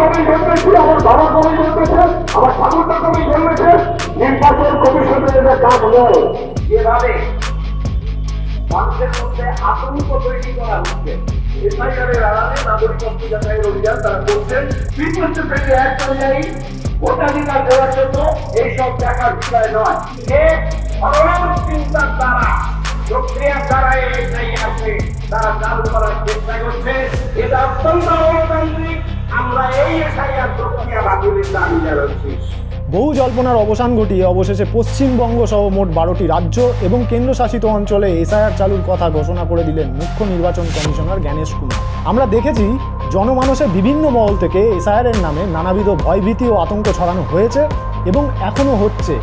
কবি জন্মেছি, আমার বাবা কবি জন্মেছে, আমার ঠাকুরদা কবি জন্মেছে। নির্বাচন কমিশনের এটা কাজ নয়। যেভাবে মানুষের মধ্যে আতঙ্ক তৈরি করা হচ্ছে, এসআইআরের আড়ালে নাগরিকত্ব যাচাইয়ের অভিযান তারা করছেন, বিপক্ষ থেকে এক অনুযায়ী ভোটাধিকার দেওয়ার জন্য এইসব দেখার বিষয় নয়। যে সরল চিন্তার দ্বারা প্রক্রিয়ার দ্বারা এসআইআরকে তারা চালু করার চেষ্টা করছে, এটা অত্যন্ত অগণতান্ত্রিক। আমরা এই এসআইআর প্রক্রিয়া বাতিলের দাবি জানাচ্ছি। বহু জল্পনার অবসান ঘটিয়ে অবশেষে পশ্চিমবঙ্গ সহ মোট 12টি রাজ্য এবং কেন্দ্রশাসিত অঞ্চলে এসআইআর চালুর কথা ঘোষণা করে দিলেন মুখ্য নির্বাচন কমিশনার জ্ঞানেশ কুমার। আমরা দেখেছি জনমানসে বিভিন্ন মহল থেকে এসআইআরের নামে নানাবিধ ভয়ভীতি ও আতঙ্ক ছড়ানো হয়েছে এবং এখনও হচ্ছে।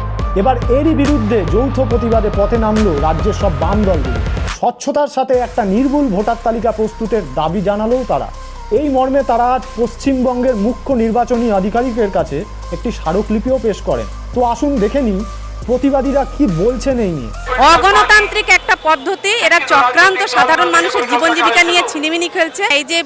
এবার এরই বিরুদ্ধে যৌথ প্রতিবাদে পথে নামল রাজ্যের সব বাম দলগুলো। স্বচ্ছতার সাথে একটা নির্ভুল ভোটার তালিকা প্রস্তুতের দাবি জানালেও তারা। এই মর্মে তারা আজ পশ্চিমবঙ্গের মুখ্য নির্বাচনী আধিকারিকের কাছে একটি স্মারকলিপিও পেশ করেন। তো আসুন দেখে নিই প্রতিবাদীরা কি বলছেন এই নিয়ে। অগণতান্ত্রিক একটা পদ্ধতি, এরা চক্রান্ত সাধারণ মানুষের জীবন জীবিকা নিয়ে ছিনিমিনি খেলছে। এই যে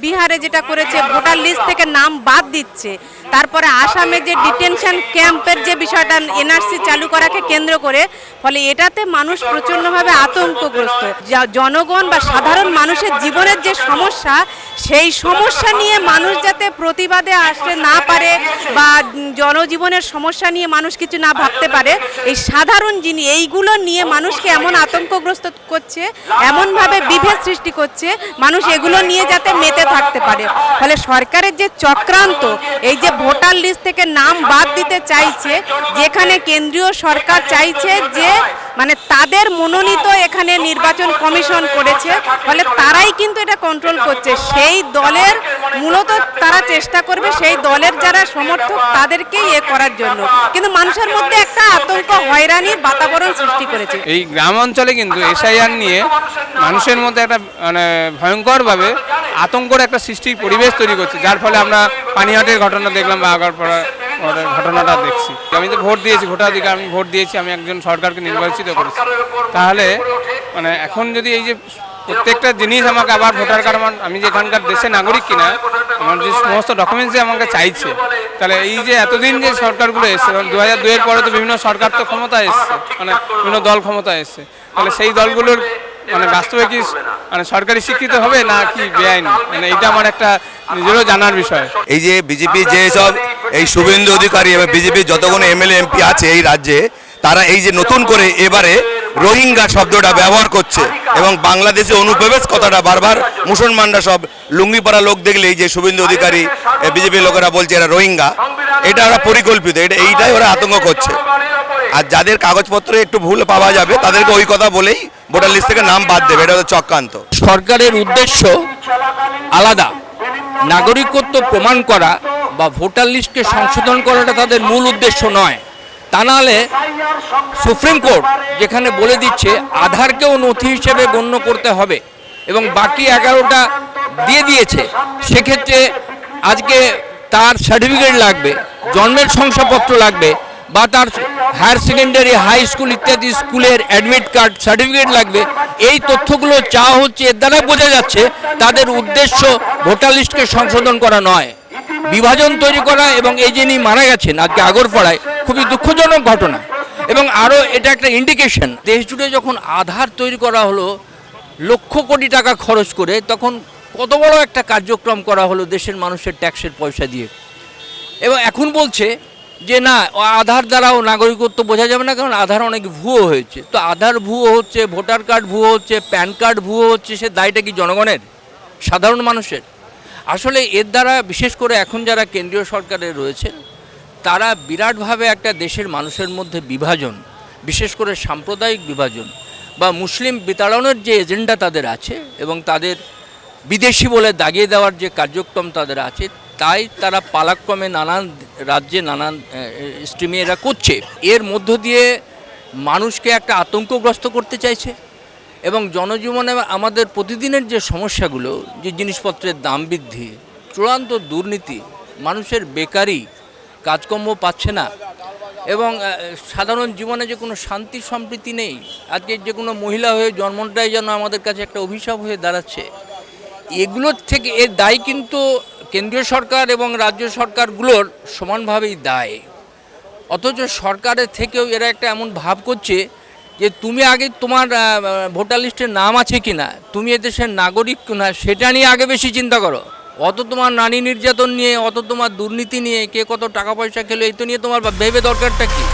বিহারে যেটা করেছে, ভোটার লিস্ট থেকে নাম বাদ দিচ্ছে, তারপরে আসামে যে ডিটেনশন ক্যাম্পের যে বিষয়টা এনআরসি চালু করাকে কেন্দ্র করে, ফলে এটাতে মানুষ প্রচণ্ডভাবে আতঙ্কগ্রস্ত। জনগণ বা সাধারণ মানুষের জীবনের যে সমস্যা, সেই সমস্যা নিয়ে মানুষ যাতে প্রতিবাদে আসতে না পারে বা জনজীবনের সমস্যা নিয়ে মানুষ কিছু না ভাবতে পারে, এই সাধারণ জিনিস এইগুলো নিয়ে মানুষকে এমন আতঙ্কগ্রস্ত করছে, এমনভাবে বিভেদ সৃষ্টি করছে, মানুষ এগুলো নিয়ে যাতে মেতে থাকতে পারে। ফলে সরকারের যে চক্রান্ত, এই যে ভোটার লিস্ট থেকে নাম বাদ দিতে চাইছে, যেখানে কেন্দ্রীয় সরকার চাইছে যে মানে তাদের মনোনীত এখানে নির্বাচন কমিশন করেছে, ফলে তারাই কিন্তু এটা কন্ট্রোল করছে। সেই দলের মূলত তারা চেষ্টা করবে সেই দলের যারা সমর্থক তাদেরকেই করার জন্য, কিন্তু মানুষের মধ্যে একটা আতঙ্ক হয়রানির বাতাবরণ সৃষ্টি করেছে। এই গ্রাম অঞ্চলে কিন্তু এসআইআর নিয়ে মানুষের মধ্যে একটা মানে ভয়ঙ্করভাবে আতঙ্কর একটা সৃষ্টির পরিবেশ তৈরি করছে, যার ফলে আমরা পানিহাটের ঘটনা দেখলাম বা আগারপাড়ার ঘটনাটা দেখছি। আমি তো ভোট দিয়েছি, ভোটাধিকার আমি ভোট দিয়েছি, আমি একজন সরকারকে নির্বাচিত করেছি। তাহলে মানে এখন যদি এই যে প্রত্যেকটা জিনিস আমাকে আবার ভোটার কার্ড, আমি যে এখানকার দেশের নাগরিক কিনা, আমার যে সমস্ত ডকুমেন্টসই আমাকে চাইছে, তাহলে এই যে এতদিন যে সরকারগুলো এসছে, 2002-এর পরে তো বিভিন্ন সরকার তো ক্ষমতায় এসছে, মানে বিভিন্ন দল ক্ষমতায় এসছে, তাহলে সেই দলগুলোর মানে বাস্তবে কি মানে সরকারি স্বীকৃত হবে না কি বেআইনি, মানে এটা আমার একটা নিজেরও জানার বিষয়। এই যে বিজেপি যে সব এই শুভেন্দু অধিকারী এবং বিজেপির যতগুলো এমএলএ এমপি আছে এই রাজ্যে, তারা এই যে নতুন করে এবারে রোহিঙ্গা শব্দটা ব্যবহার করছে এবং বাংলাদেশে অনুপ্রবেশ কথাটা বারবার মুসলমানরা সব লুঙ্গি পরা লোক দেখলে এই যে শুভেন্দু অধিকারী বিজেপির লোকেরা বলছে এরা রোহিঙ্গা, এটা ওরা পরিকল্পিত, এইটাই ওরা আতঙ্ক করছে। আর যাদের কাগজপত্র একটু ভুল পাওয়া যাবে তাদেরকে ওই কথা বলেই ভোটার লিস্ট থেকে নাম বাদ দেবে, এটা হচ্ছে চক্রান্ত। সরকারের উদ্দেশ্য আলাদা, নাগরিকত্ব প্রমাণ করা বা ভোটার লিস্টকে সংশোধন করাটা তাদের মূল উদ্দেশ্য নয়। তা নাহলে সুপ্রিম কোর্ট যেখানে বলে দিচ্ছে আধারকেও নথি হিসেবে গণ্য করতে হবে এবং বাকি 11টা দিয়ে দিয়েছে, সেক্ষেত্রে আজকে তার সার্টিফিকেট লাগবে, জন্মের শংসাপত্র লাগবে বা তার হায়ার সেকেন্ডারি, হাই স্কুল ইত্যাদি স্কুলের অ্যাডমিট কার্ড সার্টিফিকেট লাগবে। এই তথ্যগুলো চাওয়া হচ্ছে, এর দ্বারা বোঝা যাচ্ছে তাদের উদ্দেশ্য ভোটার লিস্টকে সংশোধন করা নয়, বিভাজন তৈরি করা। এবং এই যিনি মারা গেছেন আজকে আগরপাড়ায়, খুবই দুঃখজনক ঘটনা। এবং আরও এটা একটা ইন্ডিকেশন, দেশ জুড়ে যখন আধার তৈরি করা হলো লক্ষ কোটি টাকা খরচ করে, তখন কত বড় একটা কার্যক্রম করা হলো দেশের মানুষের ট্যাক্সের পয়সা দিয়ে। এবং এখন বলছে যে না, আধার দ্বারাও নাগরিকত্ব বোঝা যাবে না, কারণ আধার অনেক ভুয়ো হয়েছে। তো আধার ভুয়ো হচ্ছে, ভোটার কার্ড ভুয়ো হচ্ছে, প্যান কার্ড ভুয়ো হচ্ছে, সে দায়টা কি জনগণের, সাধারণ মানুষের? আসলে এর দ্বারা বিশেষ করে এখন যারা কেন্দ্রীয় সরকারে রয়েছে, তারা বিরাটভাবে একটা দেশের মানুষের মধ্যে বিভাজন, বিশেষ করে সাম্প্রদায়িক বিভাজন বা মুসলিম বিতাড়নের যে এজেন্ডা তাদের আছে এবং তাদের বিদেশি বলে দাগিয়ে দেওয়ার যে কার্যক্রম তাদের আছে, তাই তারা পালাক্রমে নানান রাজ্যে নানান স্ট্রিমে এরা করছে। এর মধ্য দিয়ে মানুষকে একটা আতঙ্কগ্রস্ত করতে চাইছে এবং জনজীবনে আমাদের প্রতিদিনের যে সমস্যাগুলো, যে জিনিসপত্রের দাম বৃদ্ধি, চূড়ান্ত দুর্নীতি, মানুষের বেকারি, কাজকর্ম পাচ্ছে না এবং সাধারণ জীবনে যে কোনো শান্তি সম্প্রীতি নেই। আজকে যে কোনো মহিলা হয়ে জন্মটাই যেন আমাদের কাছে একটা অভিশাপ হয়ে দাঁড়াচ্ছে। এগুলোর থেকে এর দায় কিন্তু কেন্দ্রীয় সরকার এবং রাজ্য সরকারগুলোর সমানভাবেই দায়। অথচ সরকারের থেকেও এরা একটা এমন ভাব করছে যে তুমি আগে তোমার ভোটার লিস্টের নাম আছে কিনা, তুমি এদেশের নাগরিক কিনা, সেটা নিয়ে আগে বেশি চিন্তা করো। অত তোমার নারী নির্যাতন নিয়ে, অত তোমার দুর্নীতি নিয়ে, কে কত টাকা পয়সা খেলো, এই তো নিয়ে তোমার ভেবে দরকারটা কি?